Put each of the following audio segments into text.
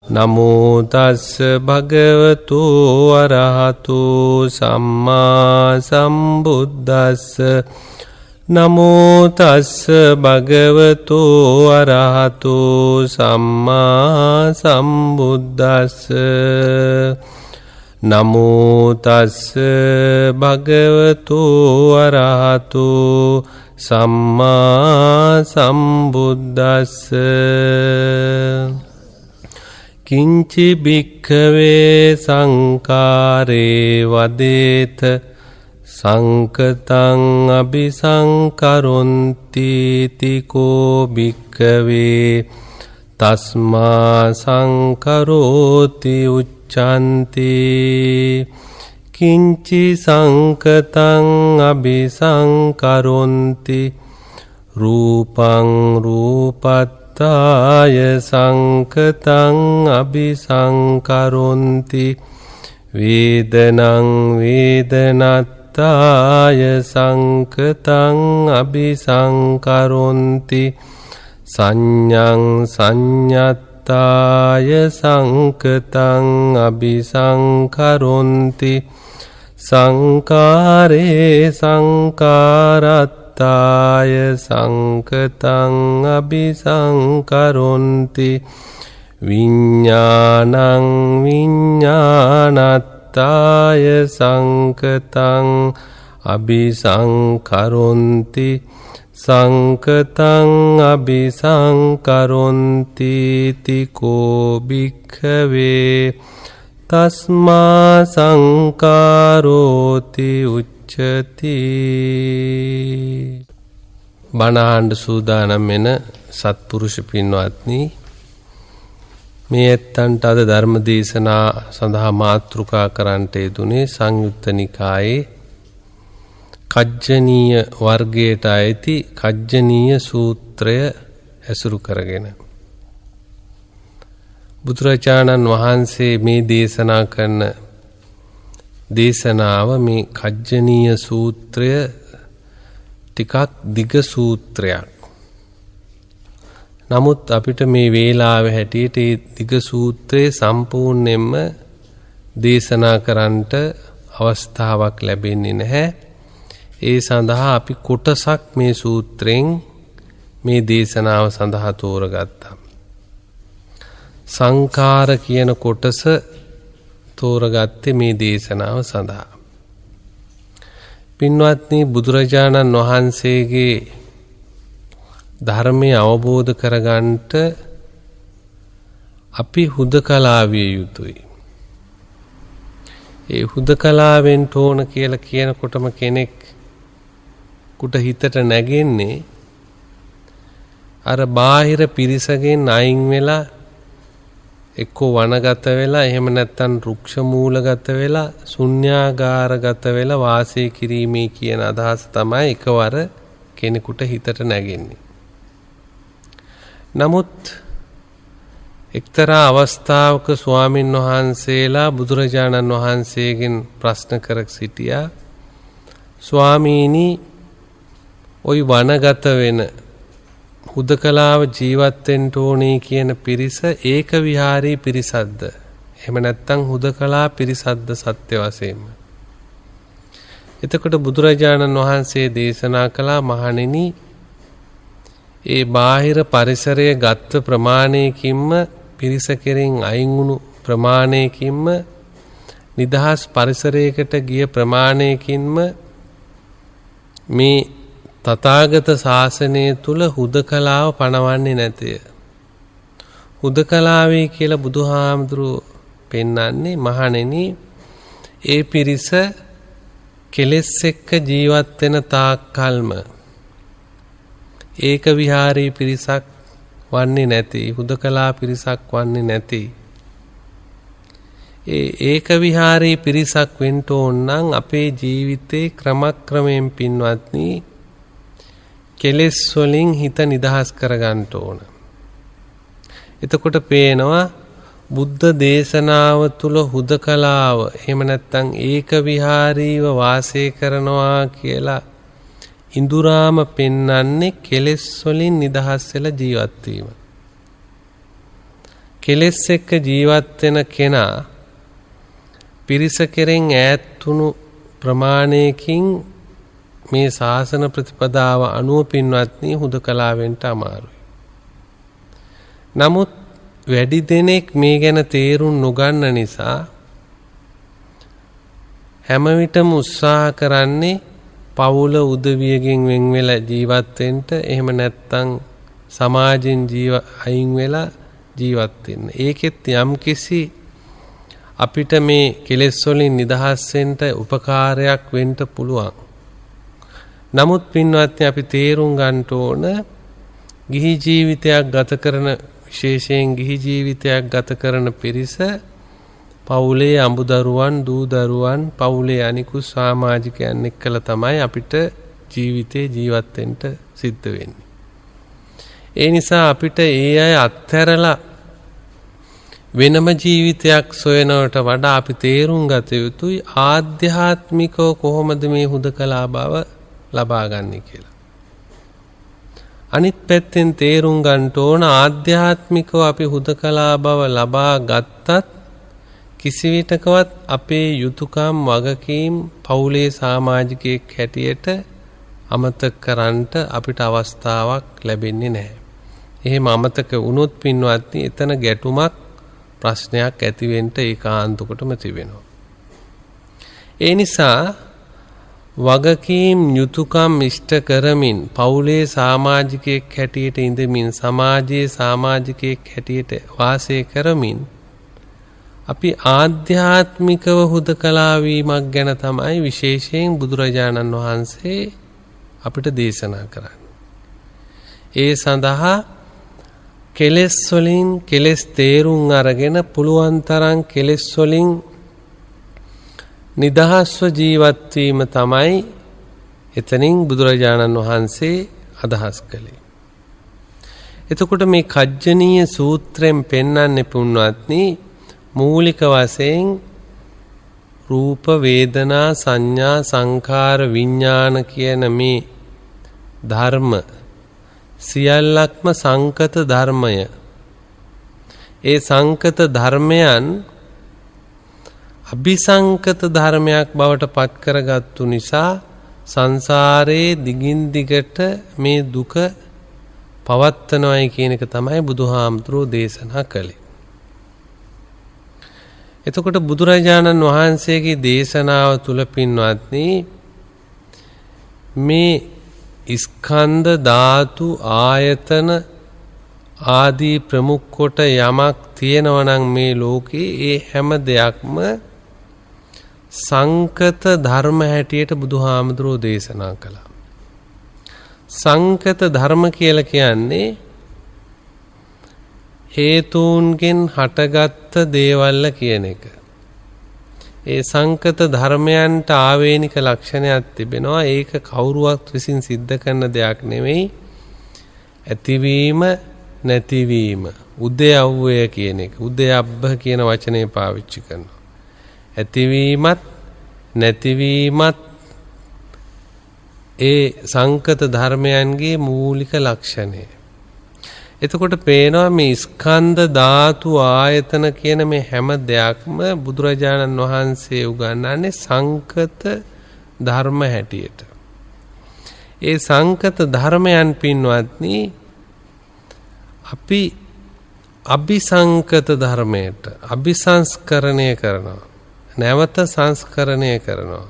නමෝ තස්ස භගවතු අරහතු සම්මා සම්බුද්දස්ස නමෝ තස්ස භගවතු අරහතු සම්මා සම්බුද්දස්ස නමෝ තස්ස භගවතු අරහතු සම්මා සම්බුද්දස්ස කිංචි භික්ඛවේ සංකාරේ වදේත සංකතං අபிසංකරොන්ති තිකෝ භික්ඛවේ තස්මා සංකරෝති උච්චන්ති කිංචි සංකතං අபிසංකරොන්ති රූපං රූපත්තාය සංකතං අபிසංකරොන්ති වේදනං වේදනත්තාය සංකතං අபிසංකරොන්ති සංඤං සංඤත්තාය සංකතං අபிසංකරොන්ති සංකාරේ සංකාරත්තාය සංකතං අபிසංකරොන්ති විඤ්ඤාණං විඤ්ඤාණත්තාය සංකතං අபிසංකරොන්ති සංකතං අபிසංකරොන්ති තිකෝ භික්ඛවේ තස්මා සංකාරෝති උච්චති. බණහඬ සූදානම් වෙන සත්පුරුෂ පින්වත්නි, මේ ඇත්තන්ට අද ධර්ම දේශනා සඳහා මාතෘකා කරන්නට යෙදුනේ සංයුත්ත නිකායේ කජ්ජනීය වර්ගයට අයිති කජ්ජනීය සූත්‍රය ඇසුරු කරගෙන. බුදුරජාණන් වහන්සේ මේ දේශනා කරන දේශනාව මේ කජ්ජනීය සූත්‍රය ටිකක් දිග සූත්‍රයක්. නමුත් අපිට මේ වේලාවේ හැටියට මේ දිග සූත්‍රයේ සම්පූර්ණයෙන්ම දේශනා කරන්නට අවස්ථාවක් ලැබෙන්නේ නැහැ. ඒ සඳහා අපි කොටසක් මේ සූත්‍රයෙන් මේ දේශනාව සඳහා තෝරගත්තා. සංඛාර කියන කොටස තෝරගත්තේ මේ දේශනාව සඳහා. පින්වත්නි, බුදුරජාණන් වහන්සේගේ ධර්මය අවබෝධ කරගන්නට අපි හුදකලා විය යුතුයි. ඒ හුදකලාවෙන් තෝන කියලා කියනකොටම කෙනෙක් කුට හිතට නැගෙන්නේ අර බාහිර පිරිසගෙන් අයින් වෙලා එක්කෝ වනගත වෙලා එහෙම නැත්නම් රුක්ෂ මූලගත වෙලා ශුන්‍යාගාරගත වෙලා වාසය කිරීමේ කියන අදහස තමයි එකවර කෙනෙකුට හිතට නැගෙන්නේ. නමුත් එක්තරා අවස්ථාවක ස්වාමින් වහන්සේලා බුදුරජාණන් වහන්සේගෙන් ප්‍රශ්න කර සිටියා, ස්වාමීනි, ওই වනගත වෙන හුදකලාව ජීවත් වෙන්න ඕනේ කියන පිරිස ඒක විහාරී පිරිසක්ද? එහෙම නැත්නම් හුදකලා පිරිසක්ද සත්‍ය වශයෙන්ම? එතකොට බුදුරජාණන් වහන්සේ දේශනා කළා, මහණෙනි, ඒ බාහිර පරිසරය ගත්ත ප්‍රමාණයකින්ම පිරිස කෙරෙන් අයින් වුණු ප්‍රමාණයකින්ම නිදහස් පරිසරයකට ගිය ප්‍රමාණයකින්ම මේ තථාගත ශාසනය තුල හුදකලාව පණවන්නේ නැතය. හුදකලාවේ කියලා බුදුහාමුදුරුවෝ පෙන්වන්නේ, මහණෙනි, ඒ පිරිස කෙලෙස් එක්ක ජීවත් වෙන තාක් කල්ම ඒක විහාරී පිරිසක් වන්නේ නැති, හුදකලා පිරිසක් වන්නේ නැති. ඒ ඒක විහාරී පිරිසක් වෙන්න ඕන නම් අපේ ජීවිතේ ක්‍රමක්‍රමයෙන් පින්වත්නි කෙලෙස් වලින් හිත නිදහස් කරගන්න ඕන. එතකොට පේනවා බුද්ධ දේශනාව තුල හුදකලාව එහෙම නැත්නම් ඒක විහාරීව වාසය කරනවා කියලා ඉඳුරාම පෙන්වන්නේ කෙලෙස් වලින් නිදහස් වෙලා ජීවත් වීම. කෙලෙස් එක්ක ජීවත් වෙන කෙනා පිරිස කෙරෙන් ඈත් වුණු ප්‍රමාණයකින් මේ ශාසන ප්‍රතිපදාව අනුව පින්වත්නි හුදකලාවෙන්ට අමාරුයි. නමුත් වැඩි දෙනෙක් මේ ගැන තේරුම් නොගන්න නිසා හැම විටම උත්සාහ කරන්නේ පවුල උදවියගෙන් වෙන් වෙලා ජීවත් වෙන්න, එහෙම නැත්නම් සමාජෙන් අයින් වෙලා ජීවත් වෙන්න. ඒකෙත් යම්කිසි අපිට මේ කෙලෙස් වලින් නිදහස් වෙන්න උපකාරයක් වෙන්න පුළුවන්. නමුත් පින්වත්නි අපි තේරුම් ගන්න ඕන ගිහි ජීවිතයක් ගත කරන, විශේෂයෙන් ගිහි ජීවිතයක් ගත කරන පිරිස පවුලේ අඹදරුවන්, දූ දරුවන්, පවුලේ අනිකුත් සමාජිකයන් එක්කලා තමයි අපිට ජීවිතේ ජීවත් වෙන්න සිද්ධ වෙන්නේ. ඒ නිසා අපිට ඒ අය අත්හැරලා වෙනම ජීවිතයක් සොයනවට වඩා අපි තේරුම් ගත යුතුයි ආධ්‍යාත්මිකව කොහොමද මේ හුදකලා බව ලබා ගන්න කියලා. අනිත් පැත්තෙන් තේරුම් ගන්න ඕන ආධ්‍යාත්මිකව අපි හුදකලා බව ලබා ගත්තත් කිසිවිටකවත් අපේ යුතුයකම් වගකීම් පවුලේ සමාජිකයෙක් හැටියට අමතක කරන්නට අපිට අවස්ථාවක් ලැබෙන්නේ නැහැ. එහෙම අමතක වුණොත් පින්වත්නි එතන ගැටුමක්, ප්‍රශ්නයක් ඇති වෙන්න ඒකාන්තකටම තිබෙනවා. ඒ නිසා වගකීම් යුතුයකම් ඉෂ්ට කරමින් පවුලේ සමාජිකයෙක් හැටියට ඉඳමින් සමාජයේ සමාජිකයෙක් හැටියට වාසය කරමින් අපි ආධ්‍යාත්මිකව හුදකලා වීමක් ගැන තමයි විශේෂයෙන් බුදුරජාණන් වහන්සේ අපිට දේශනා කරන්නේ. ඒ සඳහා කෙලෙස් වලින් කෙලෙස් තේරුම් අරගෙන පුළුවන් තරම් කෙලෙස් වලින් නිදහස්ව ජීවත් වීම තමයි එතනින් බුදුරජාණන් වහන්සේ අදහස් කළේ. එතකොට මේ කජ්ජනීය සූත්‍රයෙන් පෙන්වන්නේ පුණ්‍යවත්නි මූලික වශයෙන් රූප, වේදනා, සංඥා, සංඛාර, විඥාන කියන මේ ධර්ම සියල්ලක්ම සංකත ධර්මය. ඒ සංකත ධර්මයන් අபிසංකත ධර්මයක් බවට පත් කරගත්තු නිසා සංසාරයේ දිගින් දිගට මේ දුක පවත්වනවායි කියන එක තමයි බුදුහාමුදුරෝ දේශනා කළේ. එතකොට බුදුරජාණන් වහන්සේගේ දේශනාව තුල පින්වත්නි මේ ස්කන්ධ ධාතු ආයතන ආදී ප්‍රමුඛ කොට යමක් තියෙනවා නම් මේ ලෝකේ ඒ හැම දෙයක්ම සංකත ධර්ම හැටියට බුදුහාමුදුරෝ දේශනා කළා. සංකත ධර්ම කියලා කියන්නේ හේතුන්ගෙන් හටගත්ත දේවල් කියන එක. ඒ සංකත ධර්මයන්ට ආවේනික ලක්ෂණයක් තිබෙනවා. ඒක කවුරුවත් විසින් සිද්ධ කරන දෙයක් නෙවෙයි. ඇතිවීම නැතිවීම, උදයව්වය කියන එක. උදයබ්බ කියන වචනේ පාවිච්චි කරනවා. ඇතිවීමත් නැතිවීමත් ඒ සංකත ධර්මයන්ගේ මූලික ලක්ෂණය. එතකොට පේනවා මේ ස්කන්ධ ධාතු ආයතන කියන මේ හැම දෙයක්ම බුදුරජාණන් වහන්සේ උගන්වන්නේ සංකත ධර්ම හැටියට. ඒ සංකත ධර්මයන් පින්වත්නි අපි අபிසංකත ධර්මයට අபிසංස්කරණය කරනවා. නැවත සංස්කරණය කරනවා.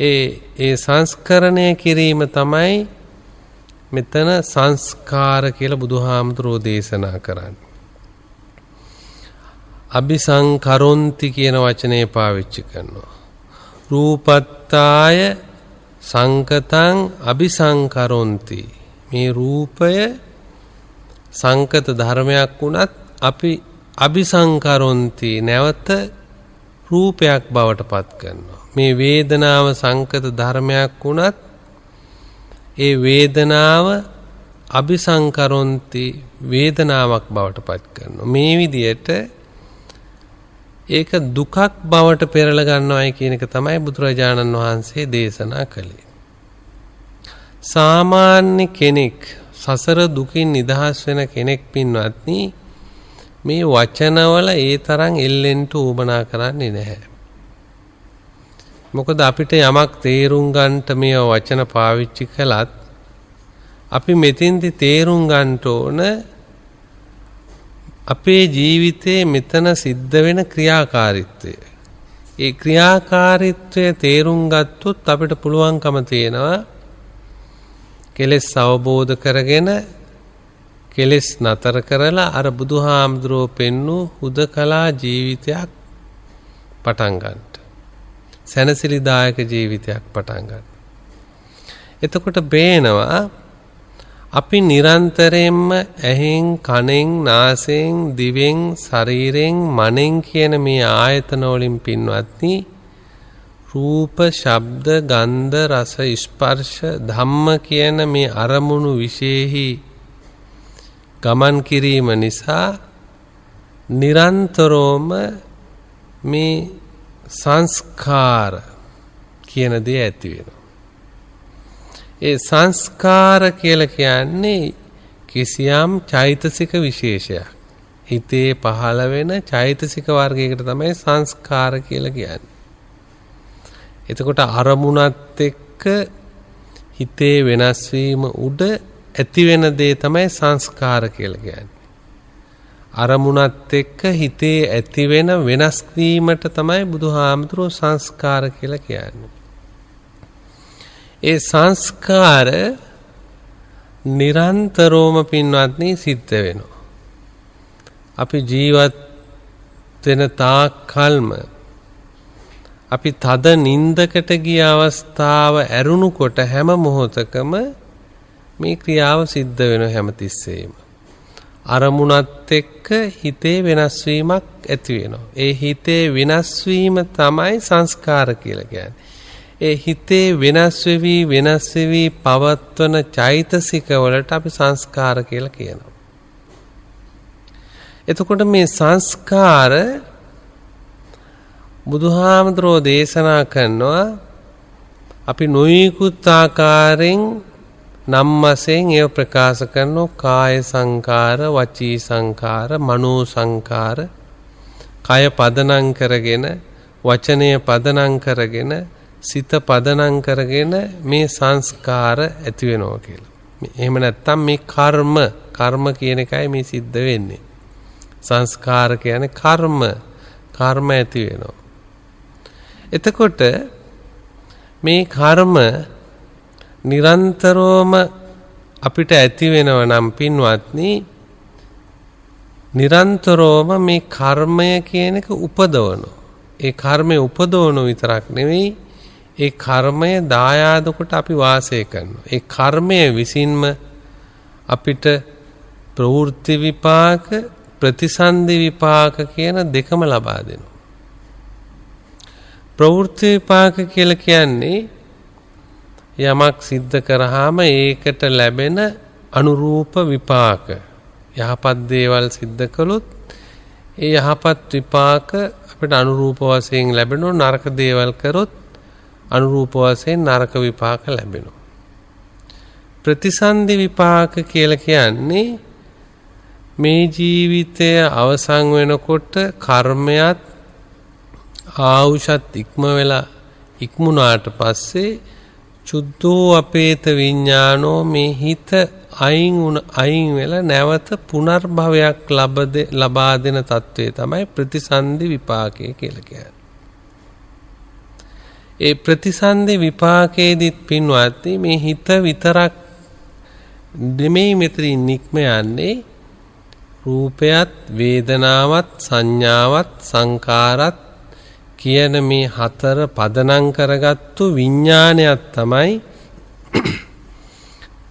ඒ සංස්කරණය කිරීම තමයි මෙතන සංස්කාර කියලා බුදුහාමුදුරෝ දේශනා කරන්නේ. අபிසංකරොන්ති කියන වචනේ පාවිච්චි කරනවා. රූපත්තාය සංකතං අபிසංකරොන්ති. මේ රූපය සංකත ධර්මයක් වුණත් අපි අபிසංකරොන්ති නැවත රූපයක් බවට පත් කරනවා. මේ වේදනාව සංකත ධර්මයක් වුණත් ඒ වේදනාව අபிසංකරොන්ති වේදනාවක් බවට පත් කරනවා. මේ විදියට ඒක දුකක් බවට පෙරලා ගන්නවායි කියන එක තමයි බුදුරජාණන් වහන්සේ දේශනා කළේ. සාමාන්‍ය කෙනෙක් සසර දුකින් නිදහස් වෙන කෙනෙක් පින්වත්නි මේ වචනවල ඒ තරම් එල්ලෙන්න උවමනා කරන්නේ නැහැ. මොකද අපිට යමක් තේරුම් ගන්නට මේ වචන පාවිච්චි කළත් අපි මෙතෙන්දි තේරුම් ගන්න ඕන අපේ ජීවිතේ මෙතන සිද්ධ වෙන ක්‍රියාකාරීත්වය. ඒ ක්‍රියාකාරීත්වය තේරුම් ගත්තොත් අපිට පුළුවන්කම තියෙනවා කෙලෙස් අවබෝධ කරගෙන කෙලෙස් නතර කරලා අර බුදුහාමුදුරෝ පෙන්නු හුදකලා ජීවිතයක් පටන් ගන්න. සැනසිලිදායක ජීවිතයක් පටන් ගන්න. එතකොට බේනවා අපි නිරන්තරයෙන්ම ඇහෙන් කනෙන් නාසයෙන් දිවෙන් ශරීරයෙන් මනෙන් කියන මේ ආයතන වලින් පින්වත්නි රූප ශබ්ද ගන්ධ රස ස්පර්ශ ධම්ම කියන මේ අරමුණු විශේෂෙහි ගමන් කිරීම නිසා නිරන්තරවම මේ සංස්කාර කියන දේ ඇති වෙනවා. ඒ සංස්කාර කියලා කියන්නේ කිසියම් චෛතසික විශේෂයක්. හිතේ පහළ වෙන චෛතසික වර්ගයකට තමයි සංස්කාර කියලා කියන්නේ. එතකොට අරමුණත් එක්ක හිතේ වෙනස් වීම උඩ ඇති වෙන දේ තමයි සංස්කාර කියලා කියන්නේ. අරමුණත් එක්ක හිතේ ඇති වෙන වෙනස් වීමට තමයි බුදුහාමුදුරුවෝ සංස්කාර කියලා කියන්නේ. ඒ සංස්කාර නිරන්තරවම පින්වත්නි සිද්ධ වෙනවා. අපි ජීවත් වෙන තාක් කල්ම අපි තද නින්දකට ගිය අවස්ථාව ඇරුණුකොට හැම මොහොතකම මේ ක්‍රියාව සිද්ධ වෙනවා හැමතිස්සෙම. අරමුණත් එක්ක හිතේ වෙනස් වීමක් ඇති වෙනවා. ඒ හිතේ වෙනස් වීම තමයි සංස්කාර කියලා කියන්නේ. ඒ හිතේ වෙනස් වෙවි පවත්වන චෛතසික වලට අපි සංස්කාර කියලා කියනවා. එතකොට මේ සංස්කාර බුදුහාමුදුරෝ දේශනා කරනවා අපි නොයෙකුත් ආකාරයෙන් නම් වශයෙන් ඒව ප්‍රකාශ කරනවා කාය සංකාර වචී සංකාර මනෝ සංකාර කය පදනම් කරගෙන වචනය පදනම් කරගෙන සිත පදනම් කරගෙන මේ සංස්කාර ඇති වෙනවා කියලා. එහෙම නැත්නම් මේ කර්ම කියන එකයි මේ සිද්ධ වෙන්නේ. සංස්කාර කියන්නේ කර්ම ඇති වෙනවා. එතකොට මේ කර්ම නිරන්තරවම අපිට ඇති වෙනව නම් පින්වත්නි නිරන්තරවම මේ කර්මය කියන එක උපදවනවා. ඒ කර්මය උපදවන විතරක් නෙවෙයි ඒ කර්මය දායාද කොට අපි වාසය කරනවා. ඒ කර්මය විසින්ම අපිට ප්‍රවෘත්ති විපාක ප්‍රතිසන්දි විපාක කියන දෙකම ලබා දෙනවා. ප්‍රවෘත්ති විපාක කියලා කියන්නේ යමක් සිද්ධ කරාම ඒකට ලැබෙන අනුරූප විපාක. යහපත් දේවල් සිද්ධ කළොත් ඒ යහපත් විපාක අපිට අනුරූප වශයෙන් ලැබෙනවා. නරක දේවල් කරොත් අනුරූප වශයෙන් නරක විපාක ලැබෙනවා. ප්‍රතිසන්දි විපාක කියලා කියන්නේ මේ ජීවිතය අවසන් වෙනකොට කර්මයක් ආයුෂත් ඉක්මුණාට පස්සේ චුද්ධෝ අපේත විඥානෝ මේ හිත අයින් වෙලා නැවත පුනර්භවයක් ලබා දෙන తත්වය තමයි ප්‍රතිසන්දි විපාකය කියලා කියන්නේ. ඒ ප්‍රතිසන්දි විපාකයේදීත් පින්වත්නි මේ හිත විතරක් දෙමෙයි මෙතනින් නික්ම යන්නේ රූපයත් වේදනාවත් සංඥාවත් සංකාරත් කියන මේ හතර පදනම් කරගත්තු විඥානයක් තමයි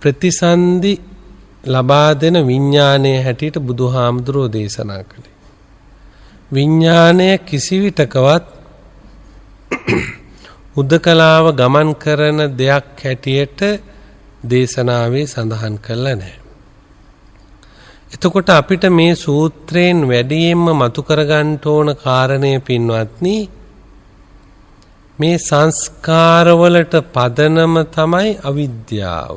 ප්‍රතිසන්දි ලබා දෙන විඥානයේ හැටියට බුදුහාමුදුරෝ දේශනා කළේ. විඥානය කිසිවිටකවත් උදකලාව ගමන් කරන දෙයක් හැටියට දේශනාවේ සඳහන් කළා නැහැ. එතකොට අපිට මේ සූත්‍රයෙන් වැඩියෙන්ම මතු කරගන්න ඕන කාරණය පින්වත්නි මේ සංස්කාරවලට පදනම තමයි අවිද්‍යාව.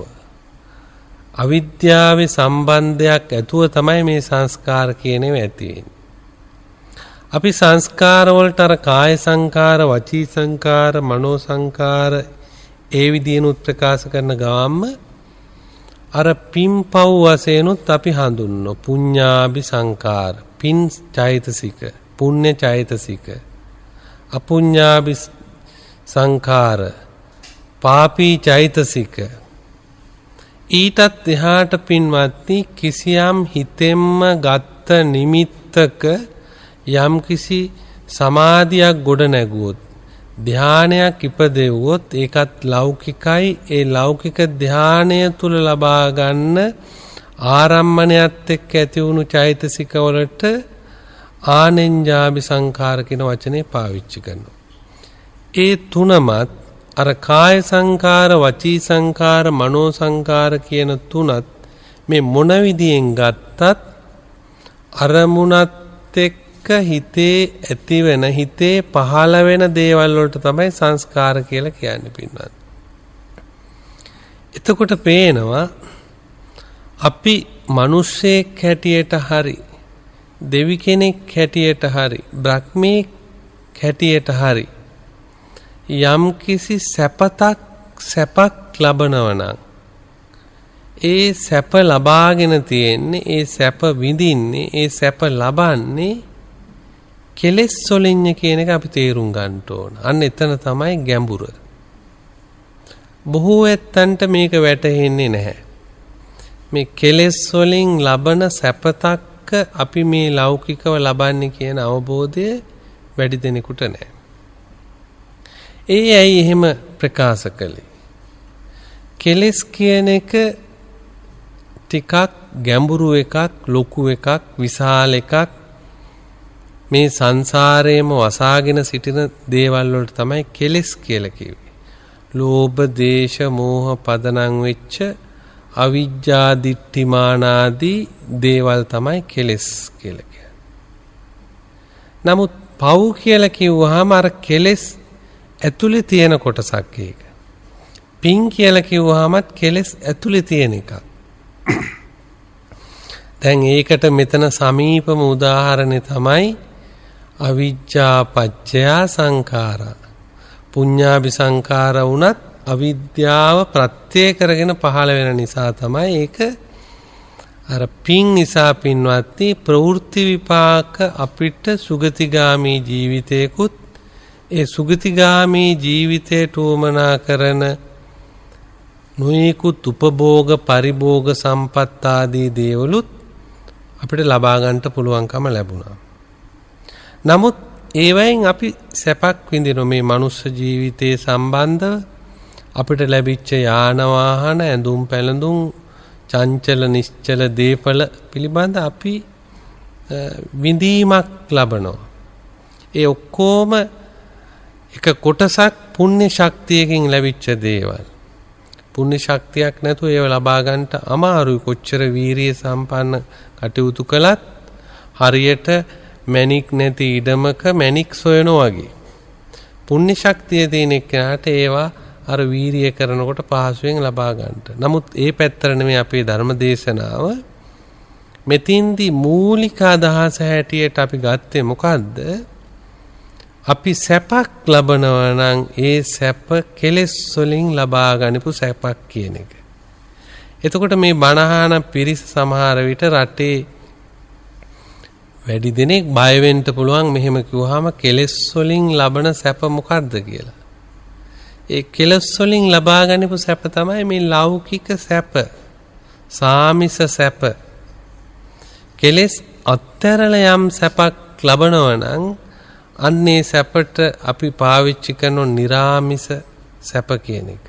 අවිද්‍යාවේ සම්බන්ධයක් ඇතුව තමයි මේ සංස්කාර කියනව ඇති වෙන්නේ. අපි සංස්කාර වලට අර කාය සංකාර, වචී සංකාර, මනෝ සංකාර ඒ විදිහනුත් ප්‍රකාශ කරන ගාම්ම අර පින්පව් වශයෙන්ුත් අපි හඳුන්වන පුඤ්ඤාභි සංකාර, පින් චෛතසික, පුණ්‍ය චෛතසික, අපුඤ්ඤාභි සංකාර, පාපී චෛතසික. ඊටත් එහාට පින්වත්නි කිසියම් හිතෙන්ම ගත්ත නිමිත්තක යම් කිසි සමාධියක් ගොඩ නැගුවොත්, ධානයක් ඉපදෙව්වොත් ඒකත් ලෞකිකයි. ඒ ලෞකික ධානය තුල ලබා ගන්න ආරම්මණයත් එක්ක ඇති වුණු චෛතසික වලට ආනෙන්ජාභි සංඛාර කියන වචනේ පාවිච්චි කරනවා. ඒ තුනමත් අර කාය සංඛාර, වචී සංඛාර, මනෝ සංඛාර කියන තුනත් මේ මොන විදියෙන් ගත්තත් අරමුණත් එක්ක හිතේ ඇති වෙන, හිතේ පහළ වෙන දේවල් වලට තමයි සංස්කාර කියලා කියන්නේ පින්වත්. එතකොට පේනවා අපි මිනිස්සෙක් හැටියට හරි, දෙවි කෙනෙක් හැටියට හරි, බ්‍රහ්මීක් හැටියට හරි යම් කිසි සැපක් ලබනවා නම් ඒ සැප ලබාගෙන තියෙන්නේ, ඒ සැප විඳින්නේ, ඒ සැප ලබන්නේ කෙලෙස් වලින් කියන එක අපි තේරුම් ගන්න ඕන. අන්න එතන තමයි ගැඹුර. බොහෝ ඇත්තන්ට මේක වැටහෙන්නේ නැහැ. මේ කෙලෙස් වලින් ලබන සැපතක් අපි මේ ලෞකිකව ලබන්නේ කියන අවබෝධය වැඩි දෙනෙකුට නැහැ. ඒ ඇයි එහෙම ප්‍රකාශ කළේ? කෙලෙස් කියන එක ටිකක් ගැඹුරු එකක්, ලොකු එකක්, විශාල එකක්. මේ සංසාරයේම වසාගෙන සිටින දේවල් වලට තමයි කෙලෙස් කියලා කිව්වේ. ලෝභ, දේශ, මෝහ පදනම් වෙච්ච අවිජ්ජා, දිට්ඨි, මාන ආදී දේවල් තමයි කෙලෙස් කියලා කියන්නේ. නමුත් පව් කියලා කිව්වහම අර කෙලෙස් ඇතුලේ තියෙන කොටසක් ඒක. පින් කියලා කිව්වහමත් කෙලෙස් ඇතුලේ තියෙන එකක්. දැන් ඒකට මෙතන සමීපම උදාහරණය තමයි අවිජ්ජා පච්චය සංඛාරා. පුඤ්ඤාභි සංඛාර වුණත් අවිද්‍යාව ප්‍රත්‍ය කරගෙන පහළ වෙන නිසා තමයි ඒක අර පින් නිසා පින්වත්නි ප්‍රවෘත්ති විපාක අපිට සුගතිගාමී ජීවිතේකුත්, ඒ සුගතිගාමී ජීවිතයට උවමනා කරන නොයෙකුත් උපභෝග, පරිභෝග, සම්පත් ආදී දේවලුත් අපිට ලබා ගන්නට පුළුවන්කම ලැබුණා. නමුත් ඒවයින් අපි සැපක් විඳින මේ මනුස්ස ජීවිතයේ සම්බන්ධව අපිට ලැබිච්ච යාන වාහන, ඇඳුම් පැළඳුම්, චංචල නිශ්චල දීපල පිළිබඳ අපි විඳීමක් ලබනවා. ඒ ඔක්කොම එක කොටසක් පුණ්‍ය ශක්තියකින් ලැබිච්ච දේවල්. පුණ්‍ය ශක්තියක් නැතුව ඒව ලබා ගන්නට අමාරුයි. කොච්චර වීරිය සම්පන්න කටයුතු කළත් හරියට මැණික් නැති ඉඩමක මැණික් සොයනවා වගේ. පුණ්‍ය ශක්තිය තියෙන එක්කනට ඒවා අර වීරිය කරනකොට පහසුවෙන් ලබා ගන්නට. නමුත් ඒ පැත්තට නෙමෙයි අපේ ධර්ම දේශනාව. මෙතින්දි මූලික අදහස හැටියට අපි ගත්තේ මොකද්ද? අපි සැපක් ලබනවා නම් ඒ සැප කෙලෙස් වලින් ලබා ගන්නපු සැපක් කියන එක. එතකොට මේ බණහන පිරිස සමහර විට රටේ වැඩි දෙනෙක් බය වෙන්න පුළුවන් මෙහෙම කිව්වහම කෙලෙස් වලින් ලබන සැප මොකද්ද කියලා. ඒ කෙලෙස් වලින් ලබා ගන්නපු සැප තමයි මේ ලෞකික සැප, සාමිස සැප. කෙලෙස් අත්තරල යම් සැපක් ලබනවා නම් අන්නේ සැපට අපි පාවිච්චි කරන නිරාමිස සැප කියන එක.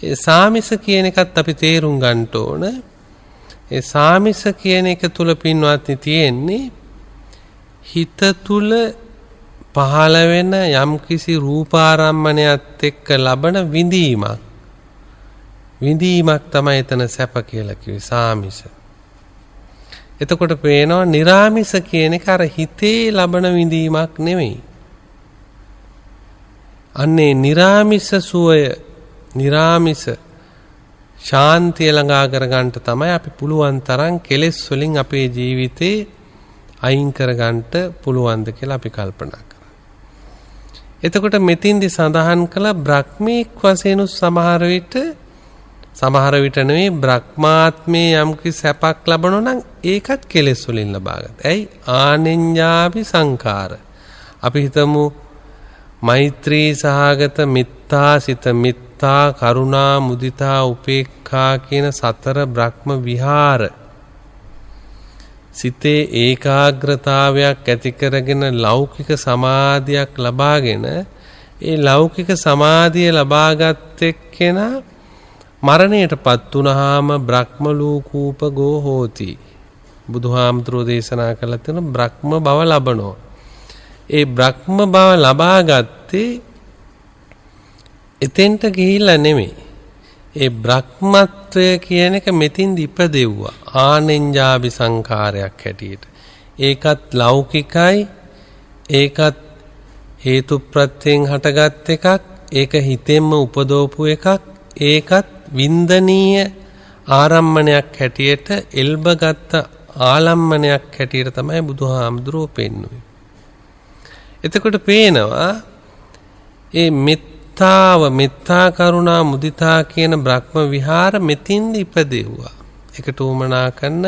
ඒ සාමිස කියන එකත් අපි තේරුම් ගන්න ඕන. ඒ සාමිස කියන එක තුල පින්වත්නි තියෙන්නේ හිත තුල පහළ වෙන යම්කිසි රූපාරම්මණයත් එක්ක ලබන විඳීමක්. විඳීමක් තමයි එතන සැප කියලා කිව්වේ, සාමිස. එතකොට පේනවා නිරාමිස කියන එක අර හිතේ ලබන විඳීමක් නෙමෙයි. අන්නේ නිරාමිස සුවය, නිරාමිස ශාන්තිය ළඟා කරගන්න තමයි අපි පුළුවන් තරම් කෙලෙස් වලින් අපේ ජීවිතේ අයින් කරගන්න පුළුවන්ද කියලා අපි කල්පනා කරා. එතකොට මෙතින්දි සඳහන් කළ බ්‍රහ්මීක් වශයෙන් සමහර විට නෙවෙයි බ්‍රහ්මාත්මේ යම්කි සැපක් ලබනවා නම් ඒකත් කෙලෙස් වලින් ලබාගත්. ඇයි? ආනෙඤ්ඤාපි සංඛාර. අපි හිතමු මෛත්‍රී සහගත මිත්තාසිත මිත්තා කරුණා මුදිතා උපේක්ඛා කියන 4 බ්‍රහ්ම විහාර සිතේ ඒකාග්‍රතාවයක් ඇති කරගෙන ලෞකික සමාධියක් ලබාගෙන ඒ ලෞකික සමාධිය ලබාගත් එක්කෙනා මරණයටපත් වුනහම බ්‍රහ්ම ලෝකූපගෝ හෝති. බුදුහාමුදුරෝ දේශනා කළ තියෙන බ්‍රහ්ම භව ලබනෝ. ඒ බ්‍රහ්ම භව ලබාගත්තේ එතෙන්ට ගිහිල්ලා නෙමෙයි. ඒ බ්‍රහ්මත්වය කියන එක මෙතින් ඉපදෙව්වා. ආනෙඤ්ඤාභි සංඛාරයක් හැටියට. ඒකත් ලෞකිකයි. ඒකත් හේතු ප්‍රත්‍යයෙන් හටගත් එකක්. ඒක හිතෙන්ම උපදවපු එකක්. ඒකත් වින්දනීය ආරම්මණයක් හැටියට එල්බගත් ආලම්මණයක් හැටියට තමයි බුදුහාමුදුරුවෝ පෙන්වුවේ. එතකොට පේනවා ඒ මෙත්තා කරුණා මුදිතා කියන බ්‍රහ්ම විහාර මෙතින්ද ඉපදෙව්වා. ඒකට උමනා කරන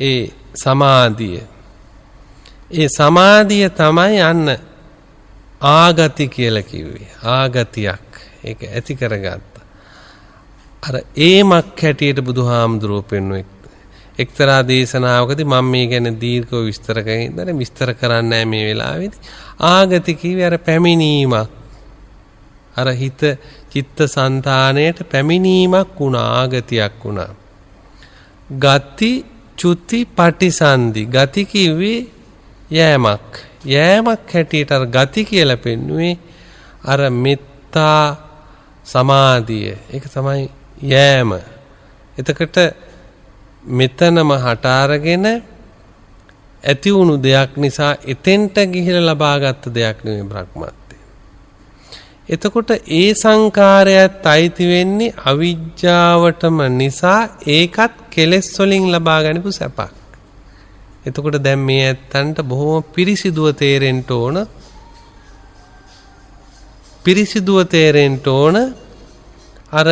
ඒ සමාධිය. ඒ සමාධිය තමයි අන්න ආගති කියලා කිව්වේ. ආගතියක්. ඒක ඇති කරගත්තා. අර ඒමක් හැටියට බුදුහාමුදුරුවෝ පෙන්වුවේ. එක්තරා දේශනාවකදී මම මේ ගැන දීර්ඝව විස්තර කරගෙන විස්තර කරන්නේ මේ වෙලාවේදී. ආගති කිව්වේ අර පැමිණීමක්. අර හිත චිත්ත සංතාණයට පැමිණීමක් වුණා. ආගතියක් වුණා. ගති චුති පටිසන්ධි. ගති කිව්වේ යෑමක්. යෑමක් හැටියට අර ගති කියලා පෙන්වුවේ අර මෙත්තා සමාධිය. ඒක තමයි යෑම. එතකොට මෙතනම හට අරගෙන ඇති වුණු දෙයක් නිසා එතෙන්ට ගිහිලා ලබාගත් දෙයක් නෙවෙයි බ්‍රහ්මත්වය. එතකොට ඒ සංකාරයත් අයිති වෙන්නේ අවිජ්ජාවටම නිසා ඒකත් කෙලෙස් වලින් ලබා ගන්නපු සැපක්. එතකොට දැන් මේ ඇත්තන්ට බොහොම පිරිසිදුව තේරෙන්න ඕන අර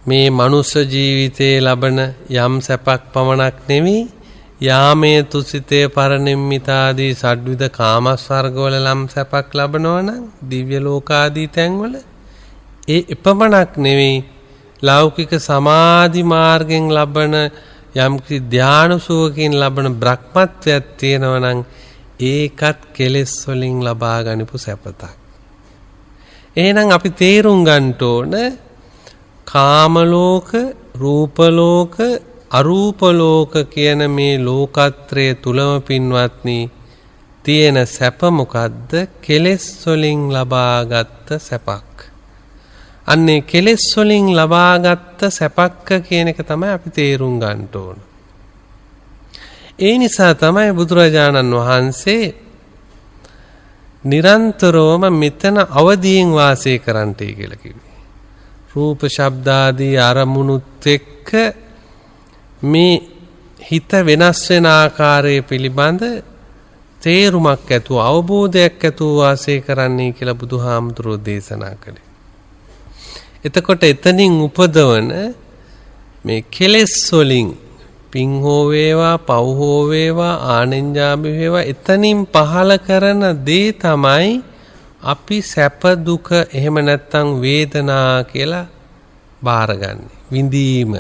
මේ මනුෂ්‍ය ජීවිතයේ ලබන යම් සැපක් පමණක් නෙවෙයි යාමේ තුසිතේ පරනිම්මිතාදී ෂඩ්විධ කාමස්වර්ගවල ලම් සැපක් ලබනවා නම් දිව්‍ය ලෝකාදී තැන්වල ඒ එපමණක් නෙවෙයි ලෞකික සමාධි මාර්ගෙන් ලබන යම් කිසි ධාන සුවකින් ලබන බ්‍රහ්මත්වයක් තියෙනවා නම් ඒකත් කෙලෙස් වලින් ලබා ගනිපු සැපතක්. එහෙනම් අපි තේරුම් ගන්න ඕන කාම ලෝක, රූප ලෝක, අරූප ලෝක කියන මේ ලෝකත්‍රය තුලම පින්වත්නි තියෙන සැප මොකද්ද? කෙලෙස් වලින් ලබාගත් සැපක්. අන්නේ කෙලෙස් වලින් ලබාගත් සැපක්ක කියන එක තමයි අපි තේරුම් ගන්න ඕන. ඒ නිසා තමයි බුදුරජාණන් වහන්සේ නිරන්තරවම මෙතන අවදීන් වාසය කරන්නටයි කියලා කිව්වේ. රූප ශබ්දාදී අරමුණුත් එක්ක මේ හිත වෙනස් වෙන ආකාරය පිළිබඳ තේරුමක් ඇතුව අවබෝධයක් ඇතුව වාසය කරන්නයි කියලා බුදුහාමුදුරෝ දේශනා කළේ. එතකොට එතනින් උපදවන මේ කෙලෙස් වලින් පින් හෝ වේවා පව් හෝ වේවා ආනෙන්ජාභි වේවා එතනින් පහල කරන දේ තමයි අපි සැප දුක එහෙම නැත්නම් වේදනා කියලා බාරගන්නේ. විඳීම.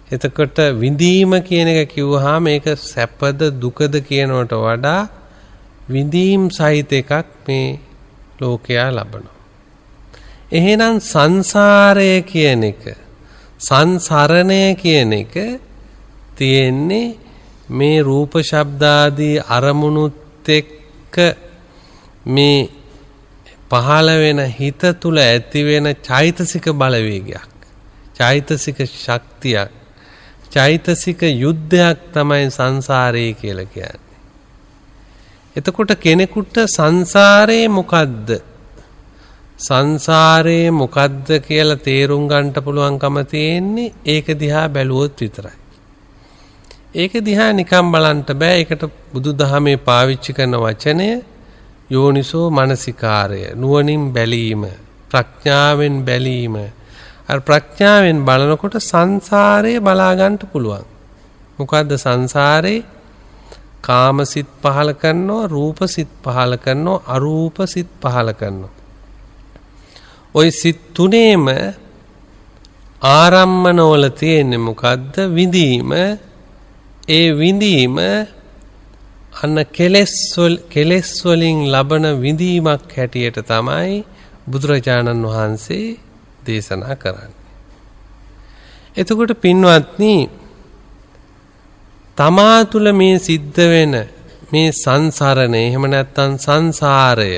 එතකොට විඳීම කියන එක කිව්වහම මේක සැපද දුකද කියනවට වඩා විඳීම් සහිත එකක් මේ ලෝකයා ලබනවා. එහෙනම් සංසාරය කියන එක සංසරණය කියන එක තියෙන්නේ මේ රූප ශබ්දාදී අරමුණුත් එක්ක මේ පහළ වෙන හිත තුල ඇති වෙන චෛතසික බලවේගයක්, චෛතසික ශක්තියක්, චෛතසික යුද්ධයක් තමයි සංසාරය කියලා කියන්නේ. එතකොට කෙනෙකුට සංසාරේ මොකද්ද? සංසාරේ මොකද්ද කියලා තේරුම් ගන්නට පුළුවන්කම තියෙන්නේ ඒක දිහා බැලුවොත් විතරයි. ඒක දිහා නිකම් බලන්න බෑ. ඒකට බුදුදහමේ පාවිච්චි කරන වචනය යෝනිසෝ මනසිකාරය, නුවණින් බැලීම, ප්‍රඥාවෙන් බැලීම. අර ප්‍රඥාවෙන් බලනකොට සංසාරය බලා ගන්න පුළුවන්. මොකද්ද සංසාරේ? කාමසිත පහල කරනවා, රූපසිත පහල කරනවා, අරූපසිත පහල කරනවා. ওই සිත් තුනේම ආරම්මනවල තියෙන්නේ මොකද්ද? විඳීම. ඒ විඳීම අන්න කෙලෙස් වලින් ලබන විඳීමක් හැටියට තමයි බුදුරජාණන් වහන්සේ දේශනා කරන්නේ. එතකොට පින්වත්නි, තමා තුළ මේ සිද්ධ වෙන මේ සංසරණය, එහෙම නැත්නම් සංසාරය,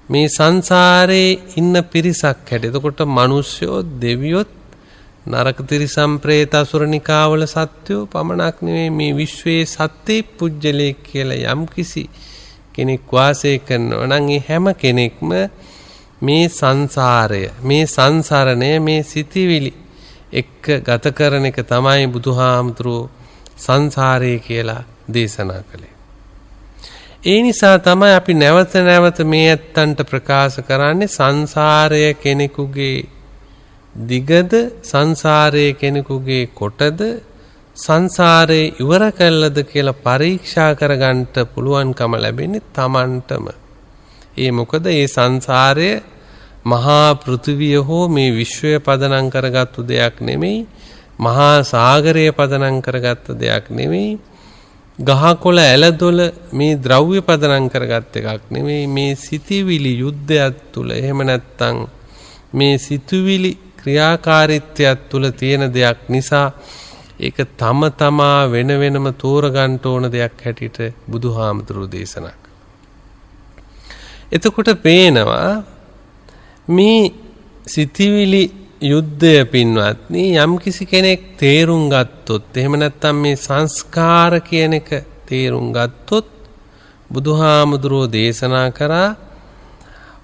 මේ සංසාරේ ඉන්න පිරිසක් හැටියට, එතකොට මිනිස්සුયો, දෙවියොත්, නරක තිරිසන් പ്രേත අසුර නිකාවල සත්වෝ පමණක් නෙවෙයි, මේ විශ්වයේ සත්‍යේ පුජ්‍යලේ කියලා යම් කිසි කෙනෙක් වාසය කරනවා නම් ඒ හැම කෙනෙක්ම මේ සංසාරය, මේ සංසරණය, මේ සිටිවිලි එක්ක ගත කරන එක තමයි බුදුහාමුදුරුවෝ සංසාරය කියලා දේශනා කළේ. ඒ නිසා තමයි අපි නැවත නැවත මේ ඇත්තන්ට ප්‍රකාශ කරන්නේ සංසාරය කෙනෙකුගේ දිගද, සංසාරයේ කෙනෙකුගේ කොටද, සංසාරේ ඉවර කළද කියලා පරීක්ෂා කරගන්න පුළුවන්කම ලැබෙන්නේ Tamanටම. ඒ මොකද මේ සංසාරය මහා පෘථිවිය හෝ මේ විශ්වය පදනම් කරගත්තු දෙයක් නෙමෙයි, මහා සාගරය පදනම් කරගත්ත දෙයක් නෙමෙයි, ගහකොළ ඇලදොල මේ ද්‍රව්‍ය පදනම් කරගත් එකක් නෙමෙයි. මේ සිතිවිලි යුද්ධයක් තුල, එහෙම නැත්නම් මේ සිතුවිලි ක්‍රියාකාරීත්වයක් තුල තියෙන දෙයක් නිසා ඒක තම තමා වෙන වෙනම තෝරගන්න ඕන දෙයක් හැටියට බුදුහාමුදුරුවෝ දේශනා කළා. එතකොට පේනවා මේ සිතිවිලි යුද්ධය පින්වත්නි, යම් කිසි කෙනෙක් තේරුම් ගත්තොත්, එහෙම නැත්නම් මේ සංස්කාර කියන එක තේරුම් ගත්තොත්, බුදුහාමුදුරුවෝ දේශනා කරා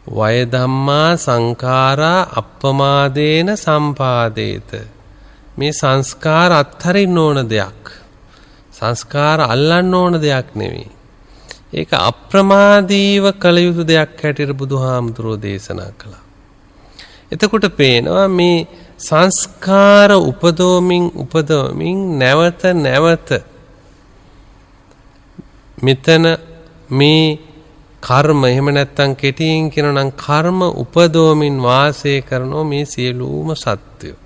වය ධම්මා සංඛාරා අප්පමාදේන සම්පාදේත. මේ සංස්කාර අත්හරින්න ඕන දෙයක්, සංස්කාර අල්ලන්න ඕන දෙයක් නෙවෙයි. ඒක අප්‍රමාදීව කළ යුතු දෙයක් හැටියට බුදුහාමුදුරුවෝ දේශනා කළා. එතකොට පේනවා මේ සංස්කාර උපදවමින් නැවත නැවත මෙතන මේ කර්ම, එහෙම නැත්නම් කෙටියෙන් කියනවා නම් කර්ම උපදවමින් වාසය කරන මේ සියලුම සත්‍යෝ.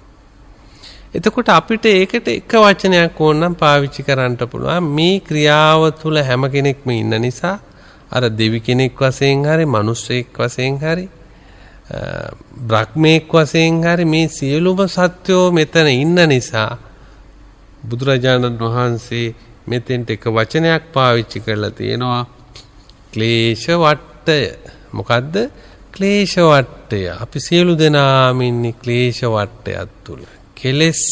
එතකොට අපිට ඒකට එක වචනයක් ඕනනම් පාවිච්චි කරන්න පුළුවන්. මේ ක්‍රියාව තුළ හැම කෙනෙක්ම ඉන්න නිසා, අර දෙවි කෙනෙක් වශයෙන් හරි, මිනිස්සෙක් වශයෙන් හරි, බ්‍රහ්මෙක් වශයෙන් හරි, මේ සියලුම සත්‍යෝ මෙතන ඉන්න නිසා බුදුරජාණන් වහන්සේ මෙතෙන්ට එක වචනයක් පාවිච්චි කරලා තියෙනවා, ක්ලේශ වට්ටය. මොකද්ද? ක්ලේශ වට්ටය. අපි සියලු දෙනාම ඉන්නේ ක්ලේශ වට්ටයක් තුල. කෙලෙස්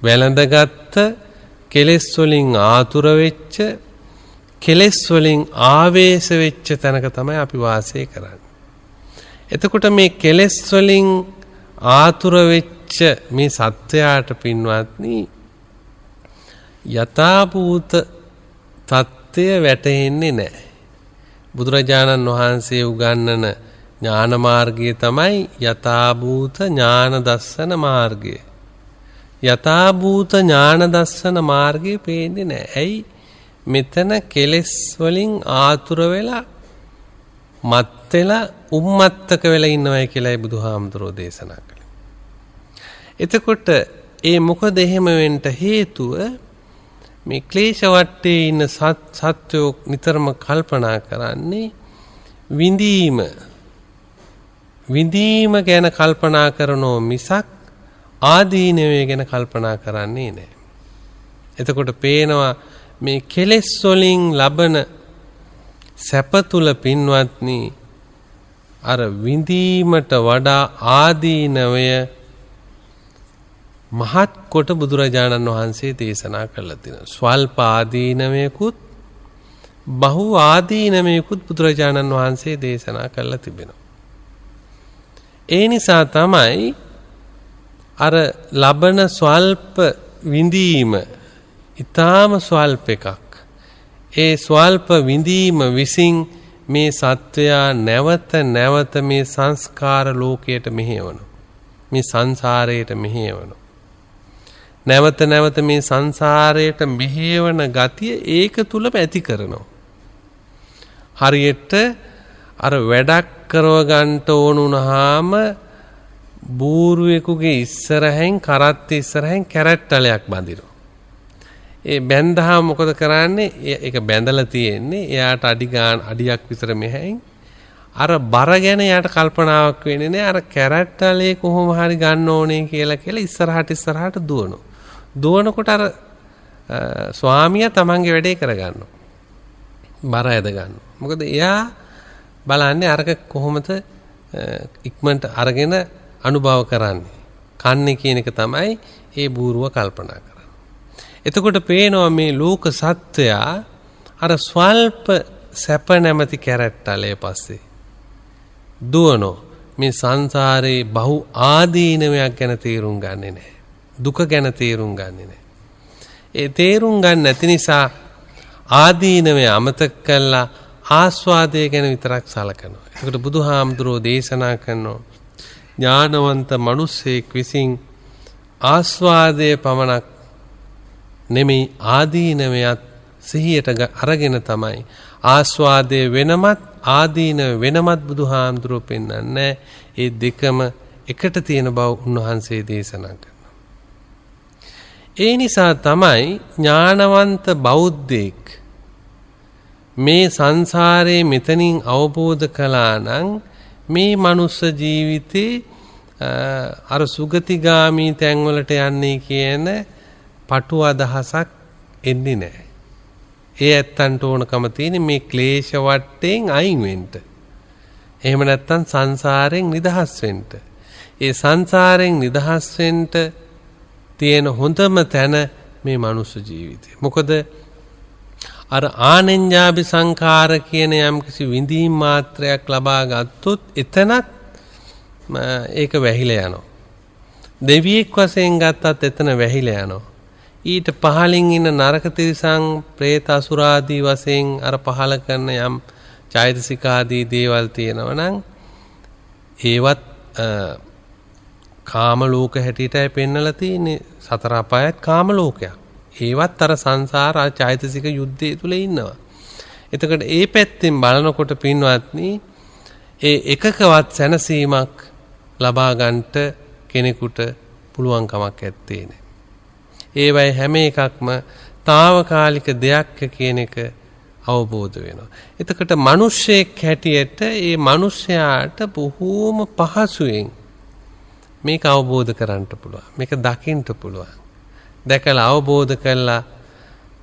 වැළඳගත්ත, කෙලෙස් වලින් ආතුර වෙච්ච, කෙලෙස් වලින් ආවේශ වෙච්ච තැනක තමයි අපි වාසය කරන්නේ. එතකොට මේ කෙලෙස් වලින් ආතුර වෙච්ච මේ සත්‍යයට පින්වත්නි, යථාභූත තත්ත්වය වැටහෙන්නේ නැහැ. බුදුරජාණන් වහන්සේ උගන්වන ඥාන මාර්ගය තමයි යථාභූත ඥාන දස්සන මාර්ගය. යථාභූත ඥාන දස්සන මාර්ගය පේන්නේ නැහැ. ඇයි? මෙතන කෙලෙස් වලින් ආතුර වෙලා, මත් වෙලා, උම්මත්තක වෙලා ඉන්නවයි කියලායි බුදුහාමුදුරෝ දේශනා කළේ. එතකොට ඒ මොකද එහෙම වෙන්න හේතුව? මේ ක්ලේශ වටේ ඉන්න සත්‍යෝ නිතරම කල්පනා කරන්නේ විඳීම ගැන කල්පනා කරනෝ මිසක් ආදීනවේ ගැන කල්පනා කරන්නේ නැහැ. එතකොට පේනවා මේ කෙලෙස් වලින් ලබන සැප තුල පින්වත්නි, අර විඳීමට වඩා ආදීනවය මහත් කොට බුදුරජාණන් වහන්සේ දේශනා කළා තියෙනවා. ස්වල්ප ආදීනවයකුත් බහු ආදීනමයකුත් බුදුරජාණන් වහන්සේ දේශනා කළා තිබෙනවා. ඒ නිසා තමයි අර ලබන ස්වල්ප විඳීම ඊටාම ස්වල්ප එකක්. ඒ ස්වල්ප විඳීම විසින් මේ සත්වයා නැවත නැවත මේ සංස්කාර ලෝකයට මෙහෙවනවා. මේ සංසාරයට මෙහෙවනවා. නැවත නැවත මේ සංසාරයට මෙහෙවන ගතිය ඒක තුලම ඇති කරනවා. හරියට අර වැඩක් කරව ගන්නට ඕන වුණාම බූරුවෙකුගේ ඉස්සරහෙන් කරත් ඉස්සරහෙන් කැරට්ටලයක් බඳිනවා. ඒ බැඳහම මොකද කරන්නේ? ඒක බැඳලා තියෙන්නේ. එයාට අඩියක් විතර මෙහෙන් අර බර ගැන එයාට කල්පනාවක් වෙන්නේ නැහැ. අර කැරට්ටලේ කොහොම හරි ගන්න ඕනේ කියලා ඉස්සරහට දුවනවා. දුවනකොට අර ස්වාමියා තමන්ගේ වැඩේ කරගන්නවා. බර ඇද ගන්නවා. මොකද එයා බලන්නේ අරක කොහොමද ඉක්මනට අරගෙන අනුභව කරන්නේ. කන්නේ කියන එක තමයි ඒ බූරුව කල්පනා කරන්නේ. එතකොට පේනවා මේ ලෝක සත්වයා අර ස්වල්ප සැප නැමැති කැරට්ටලේ පස්සේ දුවනෝ මේ සංසාරේ බහු ආදීනමයක් ගැන තේරුම් ගන්නේ නැහැ. දුක ගැන තේරුම් ගන්නේ නැහැ. ඒ තේරුම් ගන්න නැති නිසා ආදීනමය අමතක කළා ආස්වාදය ගැන විතරක් සලකනවා. ඒකට බුදුහාමුදුරෝ දේශනා කරනවා ඥානවන්ත මිනිසෙක් විසින් ආස්වාදයේ පමණක් නෙමෙයි ආදීනමයත් සිහියට අරගෙන තමයි ආස්වාදයේ වෙනමත් ආදීනව වෙනමත් බුදුහාමුදුරෝ පෙන්වන්නේ. ඒ දෙකම එකට තියෙන බව උන්වහන්සේ දේශනා කරනවා. ඒ නිසා තමයි ඥානවන්ත බෞද්ධෙක් මේ සංසාරයේ මෙතනින් අවබෝධ කළා නම් මේ මනුස්ස ජීවිතේ අර සුගතිගාමී තැන්වලට යන්නේ කියන පටු අදහසක් එන්නේ නැහැ. ඒ ඇත්තන්ට ඕනකම තියෙන මේ ක්ලේශ වටෙන් අයින් වෙන්න. එහෙම නැත්නම් සංසාරයෙන් නිදහස් වෙන්න. ඒ සංසාරයෙන් නිදහස් වෙන්න තියෙන හොඳම තැන මේ මනුස්ස ජීවිතය. මොකද අර ආනෙන්ජාබි සංඛාර කියන යම්කිසි විඳීම් මාත්‍රයක් ලබා ගත්තොත් එතනත් ඒක වැහිලා යනවා. දෙවියෙක් වශයෙන් ගත්තත් එතන වැහිලා යනවා. ඊට පහලින් ඉන්න නරක තිරිසන් പ്രേත අසුරාදී වශයෙන් අර පහල කරන යම් චෛතසික ආදී දේවල් තියෙනවා නම් ඒවත් කාම ලෝක හැටියටයි පෙන්වලා තියෙන්නේ. සතර අපායත් කාම ලෝකයක්. ඒවත් අර සංසාර චෛතසික යුද්ධය තුල ඉන්නවා. එතකොට ඒ පැත්තෙන් බලනකොට පින්වත්නි ඒ එකකවත් සැනසීමක් ලබා ගන්නට කෙනෙකුට පුළුවන් කමක් ඇත්තේ නැහැ. ඒවයි හැම එකක්ම తాවකාලික දෙයක් කියන එක අවබෝධ වෙනවා. එතකොට මිනිස්සෙක් හැටියට ඒ මිනිස්යාට බොහෝම පහසුවෙන් මේක අවබෝධ කරගන්න පුළුවන්. මේක දකින්න පුළුවන්. දැකලා අවබෝධ කළා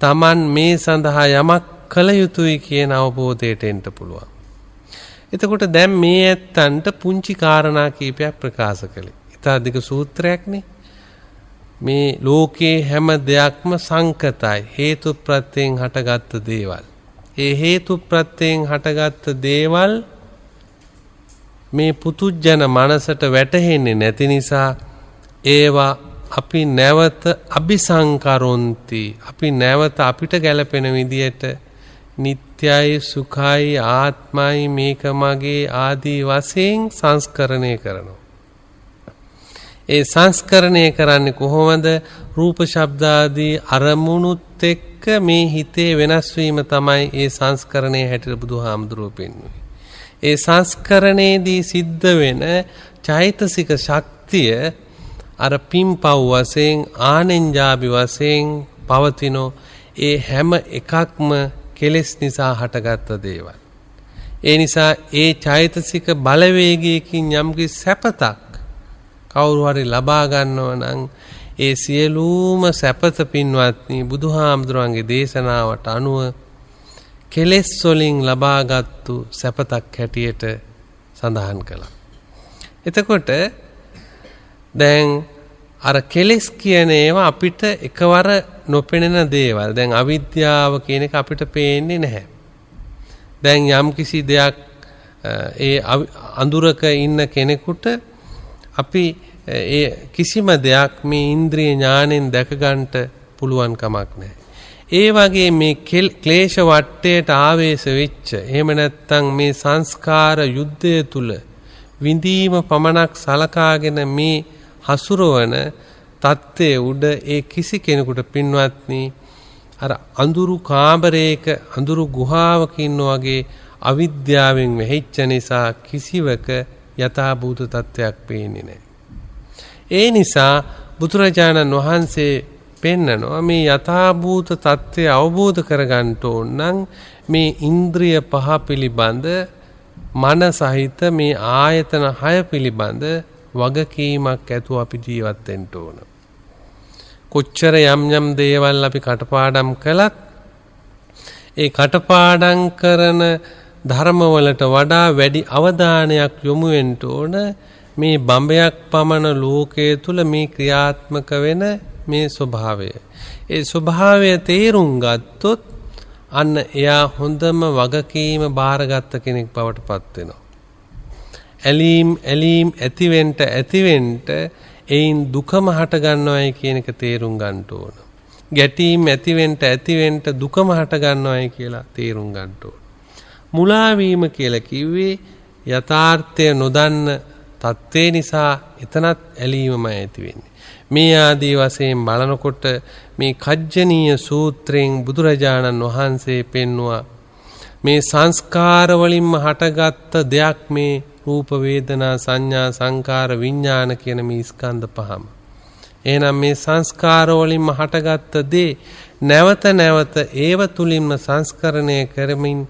Taman මේ සඳහා යමක් කළ යුතුයි කියන අවබෝධයට එන්න පුළුවන්. එතකොට දැන් මේ ඇත්තන්ට පුංචි කාරණා කීපයක් ප්‍රකාශ කළේ. ඊටාදික සූත්‍රයක්නේ. මේ ලෝකේ හැම දෙයක්ම සංකතයි. හේතු ප්‍රත්‍යයෙන් හටගත්ත දේවල්. ඒ හේතු ප්‍රත්‍යයෙන් හටගත්ත දේවල් මේ පුතුජන මනසට වැටහෙන්නේ නැති නිසා ඒවා අපි නැවත අபிසංකරොන්ති. අපි නැවත අපිට ගැලපෙන විදියට නිට්ටයයි සුඛයි ආත්මයි මේක මගේ ආදී වශයෙන් සංස්කරණය කරනවා. ඒ සංස්කරණය කරන්නේ කොහොමද? රූප ශබ්ද ආදී අරමුණුත් එක්ක මේ හිතේ වෙනස් වීම තමයි ඒ සංස්කරණයේ හැටියට බුදුහාමුදුරුවෝ පෙන්වන්නේ. ඒ සංස්කරණයේදී සිද්ධ වෙන චෛතසික ශක්තිය අර පිම්පව් වශයෙන් ආනෙන්ජාබි වශයෙන් පවතිනෝ ඒ හැම එකක්ම කෙලෙස් නිසා හටගත්ත දේවල්. ඒ නිසා ඒ චෛතසික බලවේගයකින් යම්කිසි සැපතක් කවුරු හරි ලබා ගන්නව නම් ඒ සියලුම සැපත පින්වත්නි බුදුහාමුදුරන්ගේ දේශනාවට අනුව කෙලෙස් වලින් ලබාගත්තු සැපතක් හැටියට සඳහන් කළා. එතකොට දැන් අර කෙලෙස් කියන ඒවා අපිට එකවර නොපෙනෙන දේවල්. දැන් අවිද්‍යාව කියන එක අපිට පේන්නේ නැහැ. දැන් යම් කිසි දෙයක් ඒ අඳුරක ඉන්න කෙනෙකුට අපි ඒ කිසිම දෙයක් මේ ඉන්ද්‍රිය ඥාණයෙන් දැක ගන්නට පුළුවන් කමක් නැහැ. ඒ වගේ මේ ක්ලේශ වට්ටයට ආවේශ වෙච්ච එහෙම නැත්නම් මේ සංස්කාර යුද්ධය තුල විඳීම පමණක් සලකාගෙන මේ හසුරවන தත්ත්වයේ උඩ ඒ කිසි කෙනෙකුට පින්වත්නි අර අඳුරු කාමරයක අඳුරු ගුහාවක ඉන්න වගේ අවිද්‍යාවෙන් වැහිච්ච නිසා කිසිවක යථාභූත තත්ත්වයක් පේන්නේ නැහැ. ඒ නිසා බුදුරජාණන් වහන්සේ පෙන්නනවා මේ යථාභූත තත්ත්වය අවබෝධ කරගන්න ඕන නම් මේ ඉන්ද්‍රිය පහ පිළිබඳ මන සහිත මේ ආයතන 6 පිළිබඳ වගකීමක් ඇතුව අපි ජීවත් වෙන්න ඕන. කොච්චර යම් දේවල් අපි කටපාඩම් කළත් ඒ කටපාඩම් කරන ධර්මවලට වඩා වැඩි අවධානයක් යොමු වෙන්න ඕන මේ බඹයක් පමණ ලෝකයේ තුල මේ ක්‍රියාත්මක වෙන මේ ස්වභාවය. ඒ ස්වභාවය තේරුම් ගත්තොත් අන්න එයා හොඳම වගකීම බාරගත්ත කෙනෙක් බවට පත් වෙනවා. ඇලීම් ඇතිවෙන්න එයින් දුකම හට ගන්නවයි කියන එක තේරුම් ගන්න ඕන. ගැටීම් ඇතිවෙන්න දුකම හට ගන්නවයි කියලා තේරුම් ගන්න ඕන. මුලා වීම කියලා කිව්වේ යථාර්ථය නොදන්න තත්ත්වේ නිසා එතනත් ඇලීමමයි ඇති වෙන්නේ. මේ ආදී වශයෙන් බලනකොට මේ කජ්ජනීය සූත්‍රයෙන් බුදුරජාණන් වහන්සේ පෙන්වුවා මේ සංස්කාර වලින්ම හටගත්ත දෙයක් මේ රූප වේදනා සංඥා සංකාර විඥාන කියන මේ ස්කන්ධ පහම. එහෙනම් මේ සංස්කාර වලින්ම හටගත්ත දේ නැවත නැවත ඒව තුලින්ම සංස්කරණය කරමින්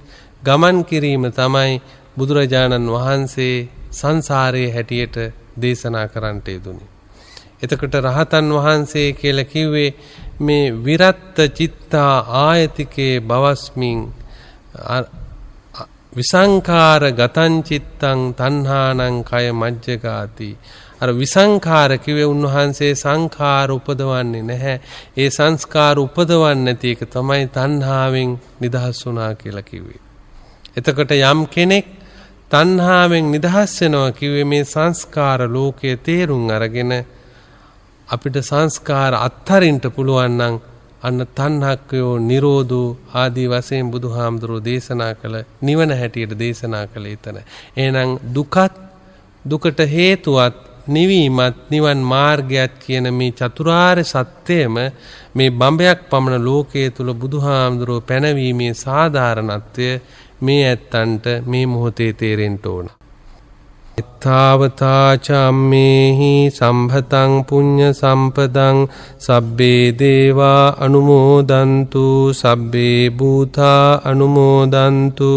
ගමන් කිරීම තමයි බුදුරජාණන් වහන්සේ සංසාරයේ හැටියට දේශනා කරන්නට යෙදුනේ. එතකොට රහතන් වහන්සේ කියලා කිව්වේ මේ විරත්ත චිත්තා ආයතිකේ බවස්මින් විසංඛාර ගතං චිත්තං තණ්හානං කය මජ්ජගාති. අර විසංඛාර කිව්වේ උන්වහන්සේ සංඛාර උපදවන්නේ නැහැ. ඒ සංස්කාර උපදවන්නේ නැති එක තමයි තණ්හාවෙන් නිදහස් වුණා කියලා කිව්වේ. එතකොට යම් කෙනෙක් තණ්හාවෙන් නිදහස් වෙනවා කිව්වේ මේ සංස්කාර ලෝකයේ තේරුම් අරගෙන අපිට සංස්කාර අත්හරින්න පුළුවන් නම් අන්න තණ්හක්කයෝ නිරෝධෝ ආදී වශයෙන් බුදුහාමුදුරෝ දේශනා කළ නිවන හැටියට දේශනා කළේ එතන. එහෙනම් දුකට හේතුවත් නිවීමත් නිවන් මාර්ගයත් කියන මේ චතුරාර්ය සත්‍යයම මේ බඹයක් පමණ ලෝකයේ තුල බුදුහාමුදුරෝ පැනවීමේ සාධාරණත්වය මේ ඇත්තන්ට මේ මොහොතේ තේරෙන්න ඕන. තාවතා චම්මේහි සම්භතං පුඤ්ඤ සම්පදං සබ්බේ දේවා අනුමෝදන්තු සබ්බේ භූතා අනුමෝදන්තු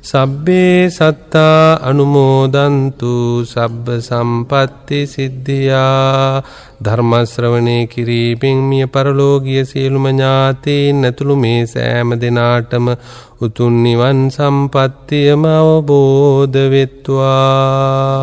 සබ්බේ සත්තා අනුමෝදන්තු සබ්බ සම්පත්ති සිද්ධියා. ධර්ම ශ්‍රවණේ කිරීමෙන් මිය පරලෝකීය සියලුම ඥාතීන් ඇතුළු මේ සෑම දෙනාටම උතුම් නිවන් සම්පත්තියම අවබෝධ වෙත්වා.